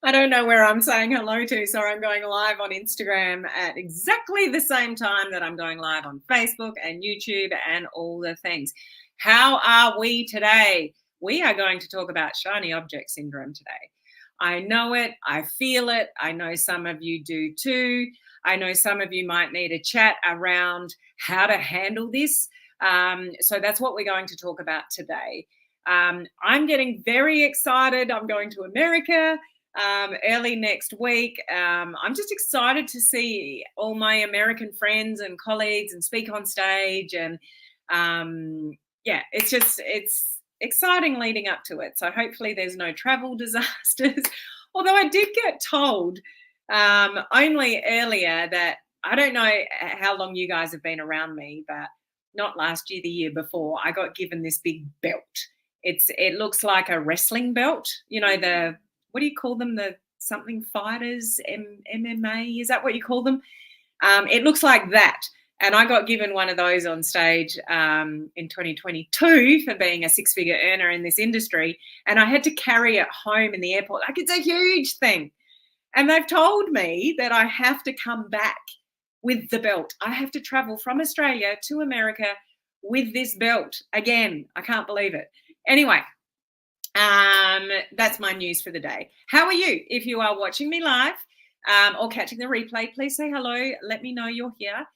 I don't know where I'm saying hello to, so I'm going live on Instagram at exactly the same time that I'm going live on Facebook and YouTube and all the things. How are we today? We are going to talk about shiny object syndrome today. I know it, I feel it, I know some of you do too. I know some of you might need a chat around how to handle this. So that's what we're going to talk about today. I'm getting very excited. I'm going to America early next week. I'm just excited to see all my American friends and colleagues and speak on stage. And yeah, it's exciting leading up to it. So hopefully there's no travel disasters. Although I did get told only earlier that I don't know how long you guys have been around me, but not last year, the year before, I got given this big belt. It looks like a wrestling belt, you know, the what do you call them? The something fighters, MMA, is that what you call them? It looks like that. And I got given one of those on stage in 2022 for being a six-figure earner in this industry. And I had to carry it home in the airport. Like, it's a huge thing. And they've told me that I have to come back with the belt. I have to travel from Australia to America with this belt again. I can't believe it. Anyway, that's my news for the day. How are you? If you are watching me live or catching the replay, please say hello. Let me know you're here.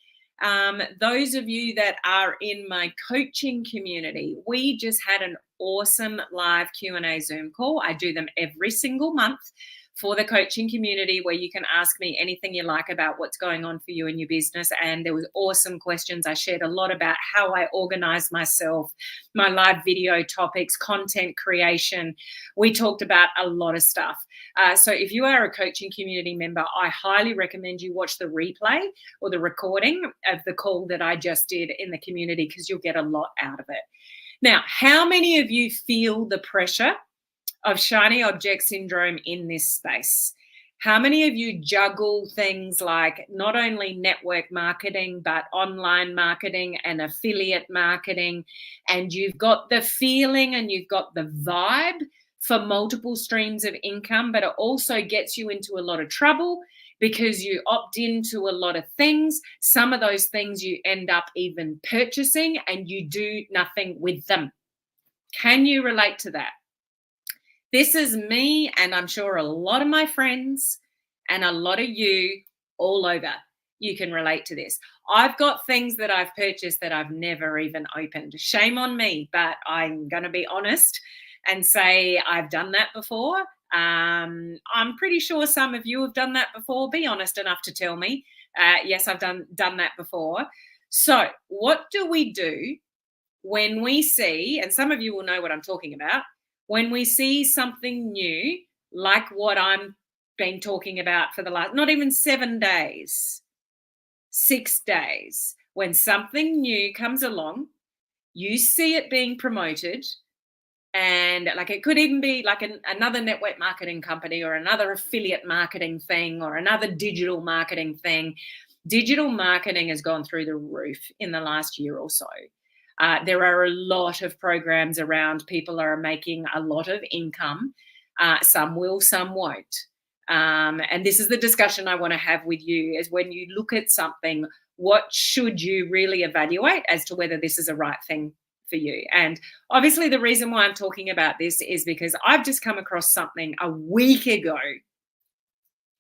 Those of you that are in my coaching community, we just had an awesome live Q&A Zoom call. I do them every single month for the coaching community, where you can ask me anything you like about what's going on for you in your business. And there was awesome questions. I shared a lot about how I organize myself, my live video topics, content creation. We talked about a lot of stuff. So if you are a coaching community member, I highly recommend you watch the replay or the recording of the call that I just did in the community, because you'll get a lot out of it. Now, how many of you feel the pressure of shiny object syndrome in this space? How many of you juggle things like not only network marketing, but online marketing and affiliate marketing, and you've got the feeling and you've got the vibe for multiple streams of income, but it also gets you into a lot of trouble because you opt into a lot of things. Some of those things you end up even purchasing and you do nothing with them. Can you relate to that? This is me, and I'm sure a lot of my friends and a lot of you all over. You can relate to this. I've got things that I've purchased that I've never even opened. Shame on me, but I'm going to be honest and say I've done that before. I'm pretty sure some of you have done that before. Be honest enough to tell me. Yes, I've done that before. So what do we do when we see, and some of you will know what I'm talking about, when we see something new, like what I'm been talking about for the last, not even 7 days, 6 days, when something new comes along, you see it being promoted, and like it could even be like another network marketing company or another affiliate marketing thing or another digital marketing thing. Digital marketing has gone through the roof in the last year or so. There are a lot of programs around. People are making a lot of income. Some will, some won't. And this is the discussion I want to have with you, is when you look at something, what should you really evaluate as to whether this is a right thing for you? And obviously the reason why I'm talking about this is because I've just come across something a week ago.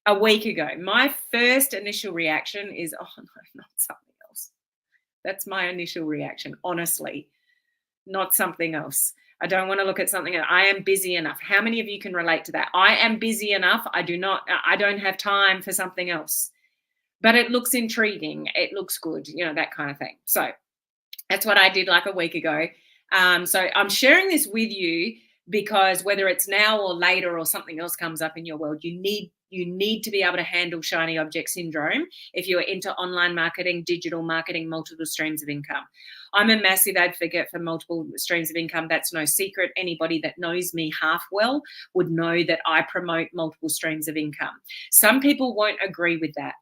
My first initial reaction is, oh no, not something else. That's my initial reaction, honestly, not something else. I don't want to look at something. I am busy enough. How many of you can relate to that? I am busy enough. I don't have time for something else, but it looks intriguing. It looks good, you know, that kind of thing. So that's what I did like a week ago. So I'm sharing this with you because whether it's now or later or something else comes up in your world, you need to be able to handle shiny object syndrome if you're into online marketing, digital marketing, multiple streams of income. I'm a massive advocate for multiple streams of income. That's no secret. Anybody that knows me half well would know that I promote multiple streams of income. Some people won't agree with that.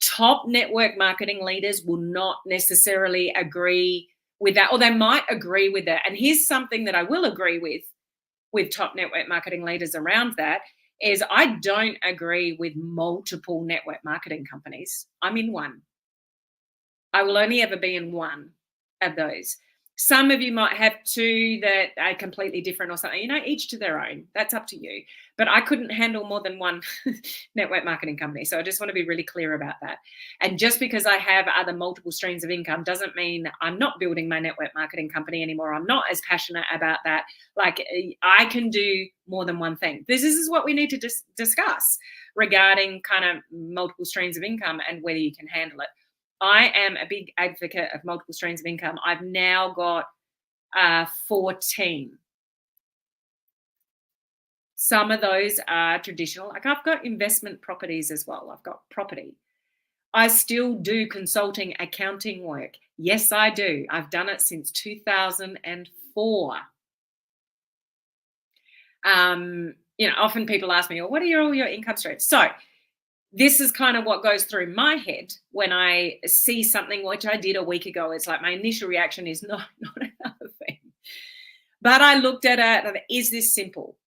Top network marketing leaders will not necessarily agree with that, or they might agree with that. And here's something that I will agree with top network marketing leaders around that is I don't agree with multiple network marketing companies. I'm in one. I will only ever be in one of those. Some of you might have two that are completely different or something, each to their own. That's up to you. But I couldn't handle more than one network marketing company. So I just want to be really clear about that. And just because I have other multiple streams of income doesn't mean I'm not building my network marketing company anymore. I'm not as passionate about that. Like, I can do more than one thing. This is what we need to discuss regarding kind of multiple streams of income and whether you can handle it. I am a big advocate of multiple streams of income. I've now got 14. Some of those are traditional. Like, I've got investment properties as well. I've got property. I still do consulting accounting work. Yes, I do. I've done it since 2004. Often people ask me, well, what are all your income streams? So this is kind of what goes through my head when I see something which I did a week ago. It's like my initial reaction is not another thing. But I looked at it and is this simple?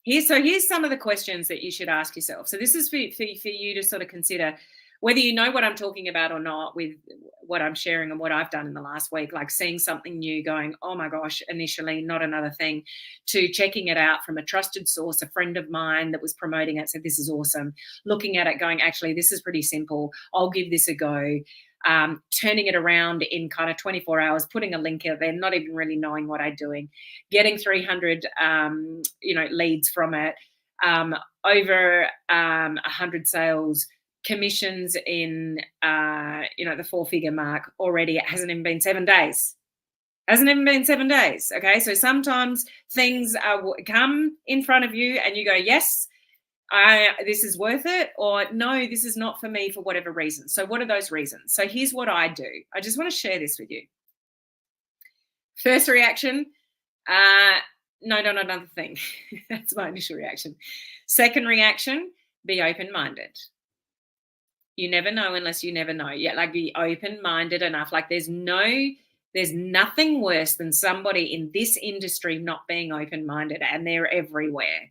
Here's some of the questions that you should ask yourself. So this is for you to sort of consider whether you know what I'm talking about or not with what I'm sharing and what I've done in the last week, like seeing something new, going, oh my gosh, initially, not another thing, to checking it out from a trusted source, a friend of mine that was promoting it said, this is awesome. Looking at it going, actually, this is pretty simple. I'll give this a go. Turning it around in kind of 24 hours, putting a link out there, not even really knowing what I'm doing, getting 300, leads from it, over 100 sales, commissions in, the 4-figure mark already. It hasn't even been 7 days. Okay. So sometimes things come in front of you and you go, yes, this is worth it, or no, this is not for me for whatever reason. So what are those reasons? So here's what I do. I just want to share this with you. First reaction, no, not another thing. That's my initial reaction. Second reaction, be open-minded. You never know unless you never know. Yeah, like, be open-minded enough. Like, there's nothing worse than somebody in this industry not being open-minded, and they're everywhere.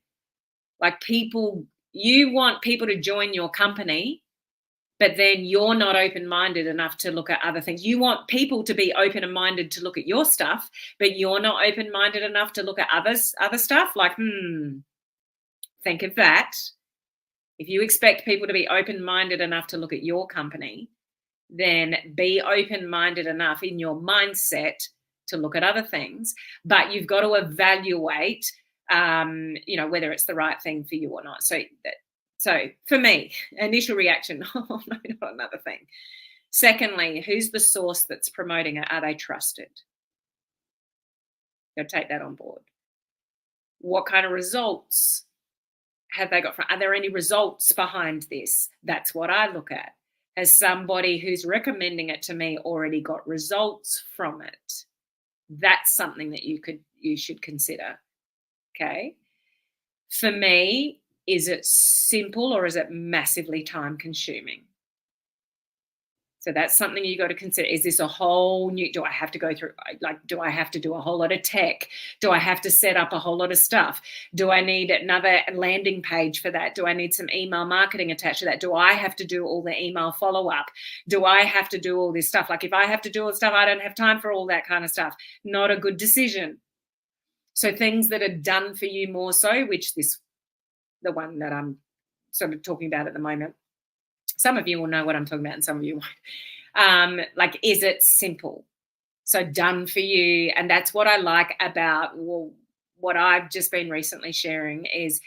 Like, you want people to join your company, but then you're not open-minded enough to look at other things. You want people to be open and minded to look at your stuff, but you're not open-minded enough to look at other stuff. Like, think of that. If you expect people to be open-minded enough to look at your company, then be open-minded enough in your mindset to look at other things. But you've got to evaluate, whether it's the right thing for you or not. So for me, initial reaction, oh no, not another thing. Secondly, who's the source that's promoting it? Are they trusted? You'll take that on board. What kind of results have they got? Are there any results behind this? That's what I look at. Has somebody who's recommending it to me already got results from it? That's something that you should consider. Okay. For me, is it simple or is it massively time consuming? So that's something you got to consider. Is this a whole new, do I have to go through, do I have to do a whole lot of tech? Do I have to set up a whole lot of stuff? Do I need another landing page for that? Do I need some email marketing attached to that? Do I have to do all the email follow-up? Do I have to do all this stuff? Like, if I have to do all the stuff, I don't have time for all that kind of stuff. Not a good decision. So things that are done for you more so, which the one that I'm sort of talking about at the moment, some of you will know what I'm talking about and some of you won't. Is it simple? So done for you. And that's what I like about what I've just been recently sharing is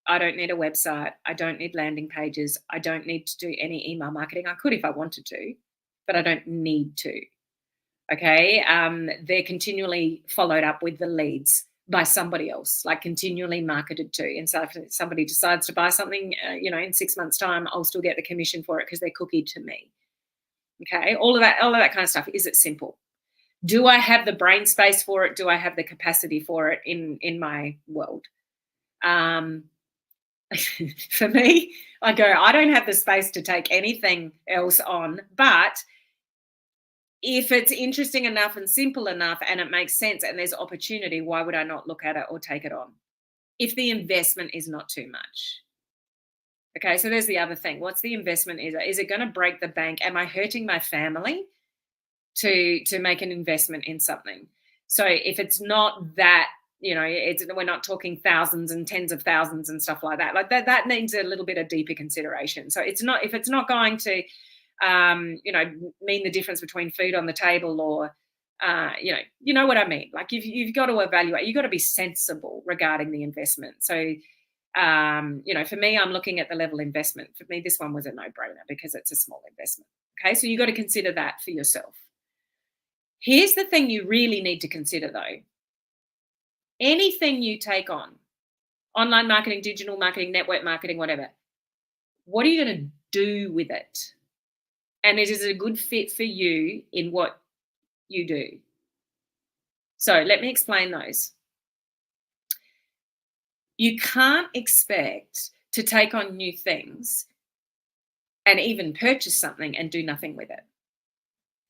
I don't need a website. I don't need landing pages. I don't need to do any email marketing. I could if I wanted to, but I don't need to. Okay. They're continually followed up with the leads by somebody else, like continually marketed to. And so if somebody decides to buy something, in 6 months' time, I'll still get the commission for it because they're cookied to me. Okay, all of that kind of stuff. Is it simple? Do I have the brain space for it? Do I have the capacity for it in my world? For me, I don't have the space to take anything else on, but if it's interesting enough and simple enough and it makes sense and there's opportunity, why would I not look at it or take it on? if the investment is not too much. Okay, so there's the other thing. What's the investment? Is it going to break the bank? Am I hurting my family to make an investment in something? So if it's not that, we're not talking thousands and tens of thousands and stuff like that. Like that needs a little bit of deeper consideration. So if it's not going to mean the difference between food on the table or you know what I mean. Like you've got to evaluate. You've got to be sensible regarding the investment. So for me, I'm looking at the level investment. For me, this one was a no-brainer because it's a small investment. Okay, so you've got to consider that for yourself. Here's the thing you really need to consider, though. Anything you take on, online marketing, digital marketing, network marketing, whatever, what are you going to do with it? And it is a good fit for you in what you do. So let me explain those. You can't expect to take on new things and even purchase something and do nothing with it.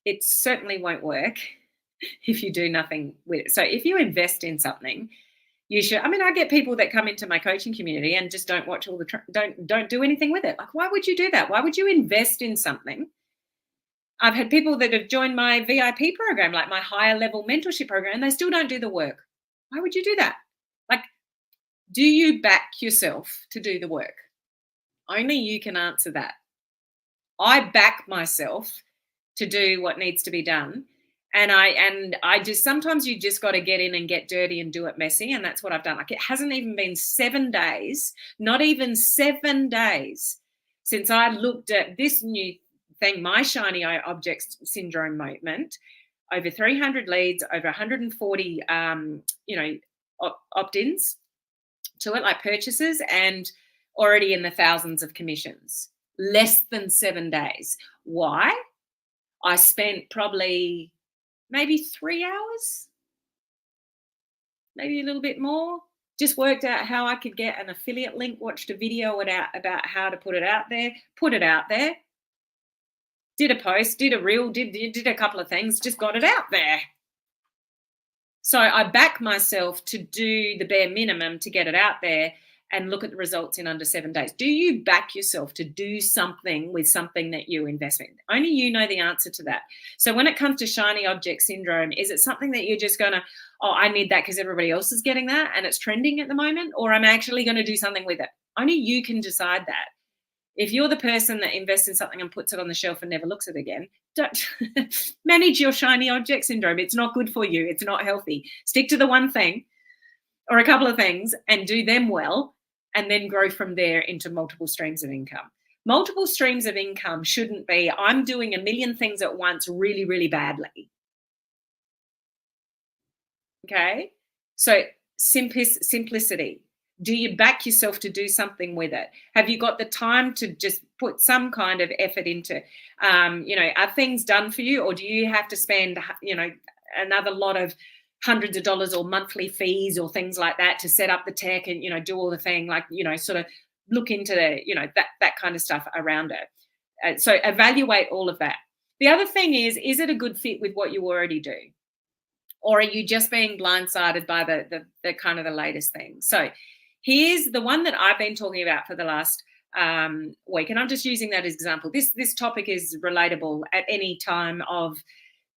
It certainly won't work if you do nothing with it. So if you invest in something, you should. I mean, I get people that come into my coaching community and just don't watch all the don't do anything with it. Like, why would you do that? Why would you invest in something? I've had people that have joined my VIP program, like my higher level mentorship program, and they still don't do the work. Why would you do that? Like, do you back yourself to do the work? Only you can answer that. I back myself to do what needs to be done. And I just, sometimes you just got to get in and get dirty and do it messy. And that's what I've done. Like, it hasn't even been 7 days, not even 7 days since I looked at this new thing, my shiny object syndrome moment. Over 300 leads, over 140, opt-ins to it, like purchases, and already in the thousands of commissions. Less than 7 days. Why? I spent probably maybe 3 hours, maybe a little bit more. Just worked out how I could get an affiliate link, watched a video about how to put it out there, did a post, did a reel, did a couple of things, just got it out there. So I back myself to do the bare minimum to get it out there and look at the results in under 7 days. Do you back yourself to do something with something that you invest in? Only you know the answer to that. So when it comes to shiny object syndrome, is it something that you're just going to, I need that because everybody else is getting that and it's trending at the moment, or I'm actually going to do something with it? Only you can decide that. If you're the person that invests in something and puts it on the shelf and never looks at it again, don't manage your shiny object syndrome. It's not good for you. It's not healthy. Stick to the one thing or a couple of things and do them well, and then grow from there into multiple streams of income. Multiple streams of income shouldn't be, I'm doing a million things at once really, really badly. Okay? So simplicity. Do you back yourself to do something with it? Have you got the time to just put some kind of effort into, are things done for you, or do you have to spend, another lot of hundreds of dollars or monthly fees or things like that to set up the tech and, do all the thing, like, sort of look into the, that kind of stuff around it. So evaluate all of that. The other thing is it a good fit with what you already do? Or are you just being blindsided by the kind of the latest thing? So here's the one that I've been talking about for the last week, and I'm just using that as example. This topic is relatable at any time of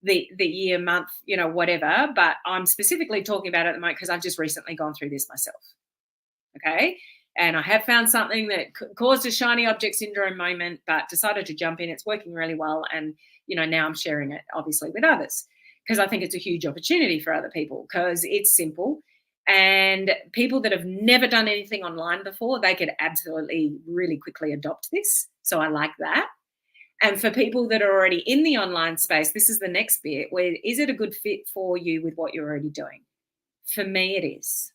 the year, month, whatever, but I'm specifically talking about it at the moment because I've just recently gone through this myself. Okay. And I have found something that caused a shiny object syndrome moment, but decided to jump in. It's working really well. And, now I'm sharing it obviously with others because I think it's a huge opportunity for other people because it's simple. And people that have never done anything online before, they could absolutely really quickly adopt this. So I like that. And for people that are already in the online space, this is the next bit where, is it a good fit for you with what you're already doing? For me, it is.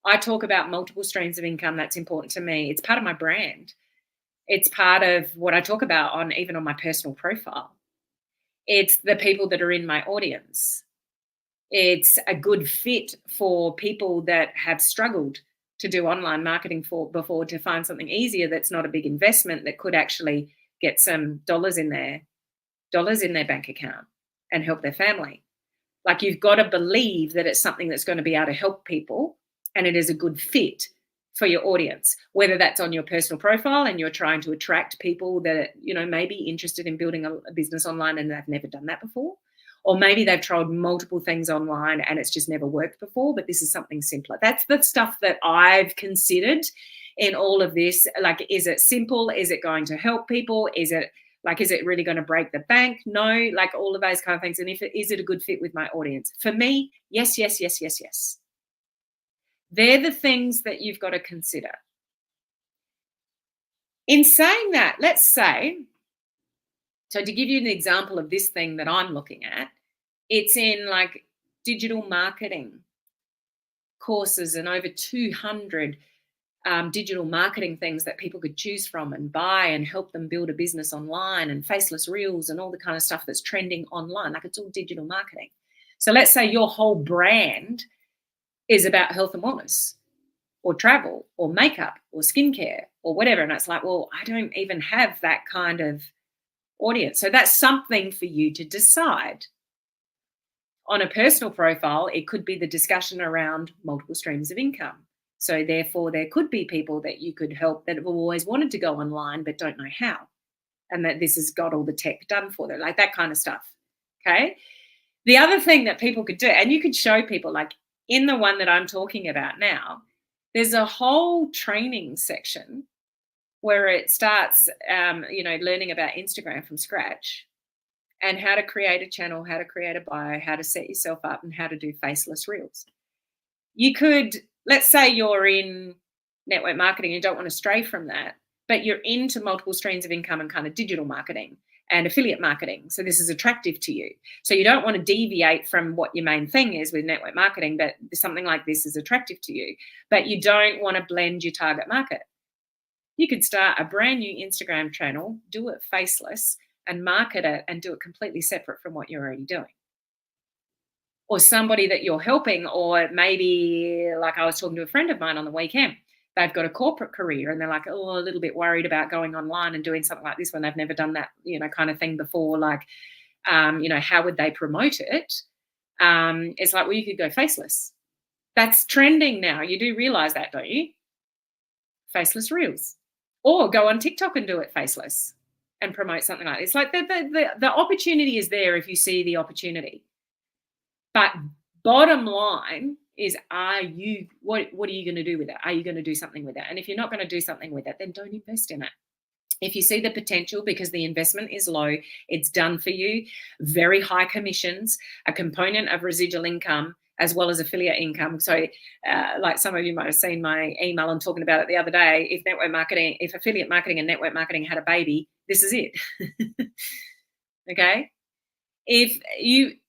I talk about multiple streams of income. That's important to me. It's part of my brand. It's part of what I talk about even on my personal profile. It's the people that are in my audience. It's a good fit for people that have struggled to do online marketing before, to find something easier that's not a big investment that could actually get some dollars in their bank account and help their family. Like, you've got to believe that it's something that's going to be able to help people and it is a good fit for your audience, whether that's on your personal profile and you're trying to attract people that, may be interested in building a business online and they've never done that before, or maybe they've tried multiple things online and it's just never worked before, but this is something simpler. That's the stuff that I've considered in all of this. Like, is it simple? Is it going to help people? Is it really going to break the bank? No, like all of those kind of things. And is it a good fit with my audience? For me, yes, yes, yes, yes, yes. They're the things that you've got to consider. In saying that, let's say, so to give you an example of this thing that I'm looking at, it's in like digital marketing courses and over 200 digital marketing things that people could choose from and buy and help them build a business online, and faceless reels and all the kind of stuff that's trending online. Like, it's all digital marketing. So let's say your whole brand is about health and wellness or travel or makeup or skincare or whatever. And it's like, well, I don't even have that kind of audience. So that's something for you to decide. On a personal profile, it could be the discussion around multiple streams of income. So therefore, there could be people that you could help that have always wanted to go online but don't know how, and that this has got all the tech done for them, like that kind of stuff. Okay. The other thing that people could do, and you could show people, like in the one that I'm talking about now, there's a whole training section where it starts, learning about Instagram from scratch and how to create a channel, how to create a bio, how to set yourself up, and how to do faceless reels. You could, let's say you're in network marketing and don't want to stray from that, but you're into multiple streams of income and kind of digital marketing and affiliate marketing. So this is attractive to you. So you don't want to deviate from what your main thing is with network marketing, but something like this is attractive to you, but you don't want to blend your target market. You could start a brand new Instagram channel, do it faceless, and market it and do it completely separate from what you're already doing. Or somebody that you're helping, or maybe like I was talking to a friend of mine on the weekend, they've got a corporate career and they're like, oh, a little bit worried about going online and doing something like this when they've never done that, kind of thing before. Like, how would they promote it? It's like, well, you could go faceless. That's trending now. You do realize that, don't you? Faceless reels. Or go on TikTok and do it faceless and promote something like this. Like the opportunity is there if you see the opportunity. But bottom line is, what are you going to do with it? Are you going to do something with it? And if you're not going to do something with it, then don't invest in it. If you see the potential, because the investment is low, it's done for you, very high commissions, a component of residual income, as well as affiliate income. So like some of you might have seen my email and talking about it the other day, if affiliate marketing and network marketing had a baby, this is it. Okay. If you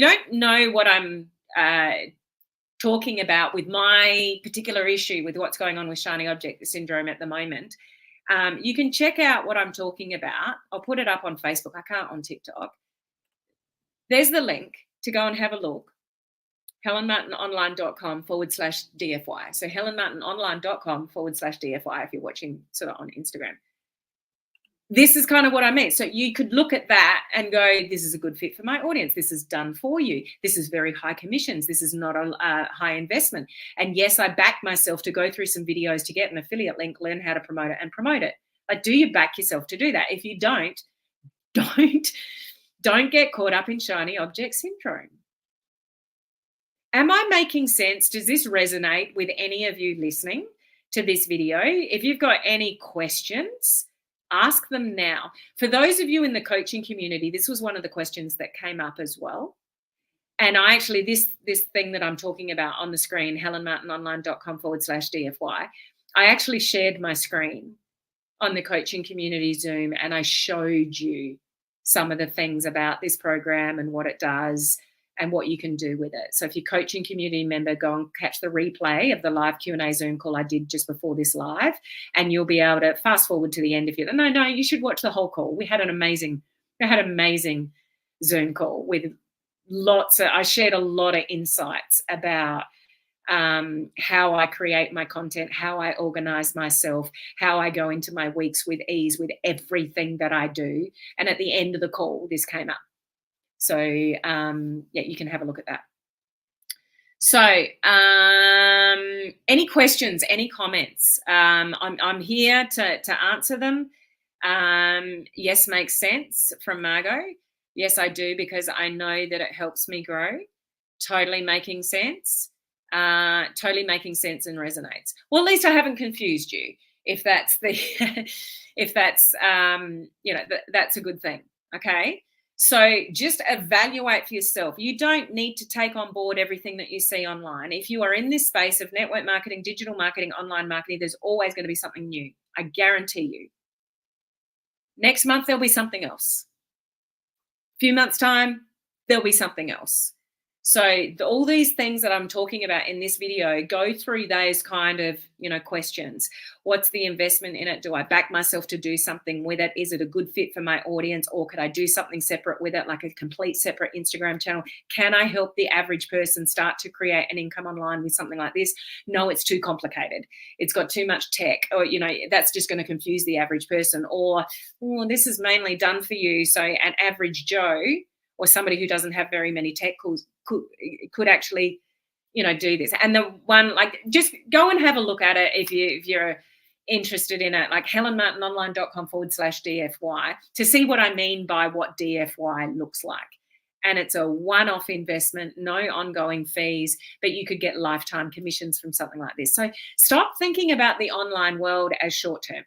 don't know what I'm talking about with my particular issue with what's going on with shiny object syndrome at the moment, you can check out what I'm talking about. I'll put it up on Facebook. I can't on TikTok. There's the link to go and have a look. HelenMartinOnline.com/DFY. So HelenMartinOnline.com/DFY if you're watching sort of on Instagram. This is kind of what I mean. So you could look at that and go, this is a good fit for my audience. This is done for you. This is very high commissions. This is not a high investment. And yes, I back myself to go through some videos to get an affiliate link, learn how to promote it and promote it. Like, do you back yourself to do that? If you don't get caught up in shiny object syndrome. Am I making sense? Does this resonate with any of you listening to this video? If you've got any questions, ask them now. For those of you in the coaching community, this was one of the questions that came up as well. And I actually, this thing that I'm talking about on the screen, HelenMartinOnline.com/DFY, I actually shared my screen on the coaching community Zoom and I showed you some of the things about this program and what it does and what you can do with it. So if you're coaching community member, go and catch the replay of the live Q&A Zoom call I did just before this live, and you'll be able to fast forward to the end if you no, you should watch the whole call. We had an amazing Zoom call with I shared a lot of insights about how I create my content, how I organize myself, how I go into my weeks with ease with everything that I do. And at the end of the call, this came up. So, you can have a look at that. So, any questions, any comments? I'm here to answer them. Yes, makes sense from Margot. Yes, I do, because I know that it helps me grow. Totally making sense. Totally making sense and resonates. Well, at least I haven't confused you. If that's the, if that's that's a good thing. Okay. So just evaluate for yourself. You don't need to take on board everything that you see online. If you are in this space of network marketing, digital marketing, online marketing, there's always going to be something new. I guarantee you. Next month, there'll be something else. A few months' time, there'll be something else. So all these things that I'm talking about in this video, go through those kind of, questions. What's the investment in it? Do I back myself to do something with it? Is it a good fit for my audience, or could I do something separate with it, like a complete separate Instagram channel? Can I help the average person start to create an income online with something like this? No, it's too complicated. It's got too much tech, or, that's just going to confuse the average person. Or, this is mainly done for you, so an average Joe or somebody who doesn't have very many tech tools could actually, do this. And the one, like, just go and have a look at it if you're interested in it, like helenmartinonline.com/DFY, to see what I mean by what DFY looks like. And it's a one-off investment, no ongoing fees, but you could get lifetime commissions from something like this. So stop thinking about the online world as short-term.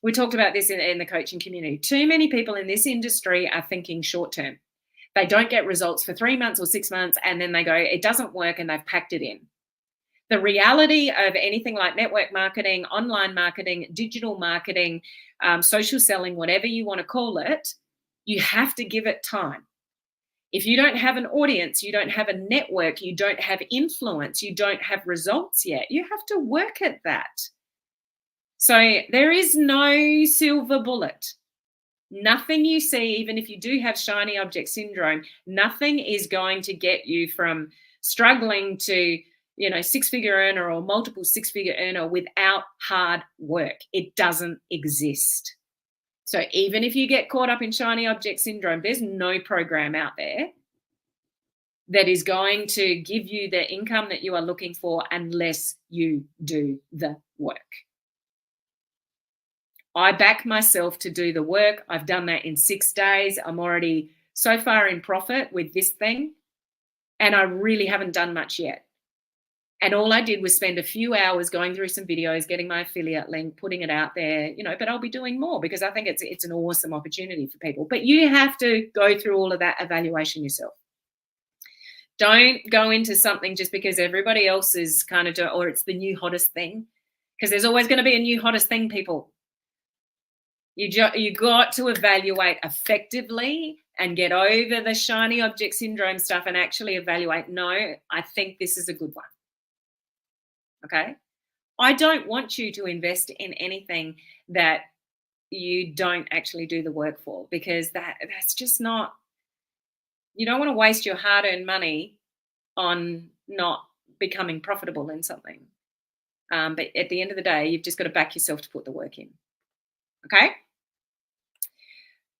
We talked about this in the coaching community. Too many people in this industry are thinking short-term. They don't get results for 3 months or 6 months, and then they go, it doesn't work, and they've packed it in. The reality of anything like network marketing, online marketing, digital marketing, social selling, whatever you want to call it, you have to give it time. If you don't have an audience, you don't have a network, you don't have influence, you don't have results yet, you have to work at that. So there is no silver bullet. Nothing you see, even if you do have shiny object syndrome, nothing is going to get you from struggling to, six-figure earner or multiple six-figure earner without hard work. It doesn't exist. So even if you get caught up in shiny object syndrome, there's no program out there that is going to give you the income that you are looking for unless you do the work. I back myself to do the work. I've done that in 6 days. I'm already so far in profit with this thing, and I really haven't done much yet. And all I did was spend a few hours going through some videos, getting my affiliate link, putting it out there, but I'll be doing more because I think it's an awesome opportunity for people. But you have to go through all of that evaluation yourself. Don't go into something just because everybody else is kind of doing, or it's the new hottest thing, because there's always going to be a new hottest thing, people. You got to evaluate effectively and get over the shiny object syndrome stuff and actually evaluate, no, I think this is a good one. Okay? I don't want you to invest in anything that you don't actually do the work for, because that's just not, you don't want to waste your hard-earned money on not becoming profitable in something. But at the end of the day, you've just got to back yourself to put the work in. Okay?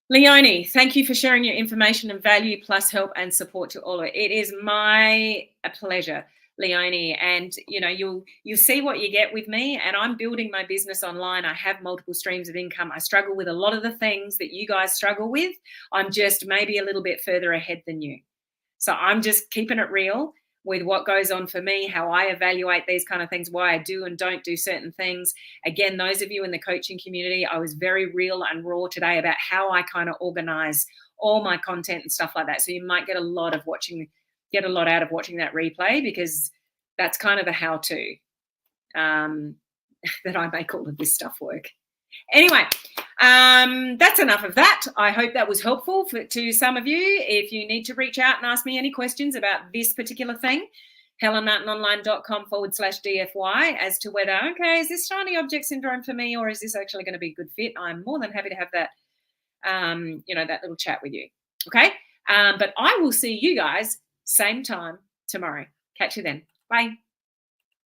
Leonie, thank you for sharing your information and value plus help and support to all of it. It is my pleasure, Leonie, and you'll see what you get with me. And I'm building my business online. I have multiple streams of income. I struggle with a lot of the things that you guys struggle with. I'm just maybe a little bit further ahead than you. So I'm just keeping it real with what goes on for me, how I evaluate these kind of things, why I do and don't do certain things. Again, those of you in the coaching community, I was very real and raw today about how I kind of organize all my content and stuff like that. So you might get a lot out of watching that replay, because that's kind of the how-to that I make all of this stuff work. Anyway, that's enough of that. I hope that was helpful to some of you. If you need to reach out and ask me any questions about this particular thing, helenmartinonline.com/DFY as to whether, okay, is this shiny object syndrome for me, or is this actually going to be a good fit? I'm more than happy to have that, that little chat with you. Okay. But I will see you guys same time tomorrow. Catch you then. Bye.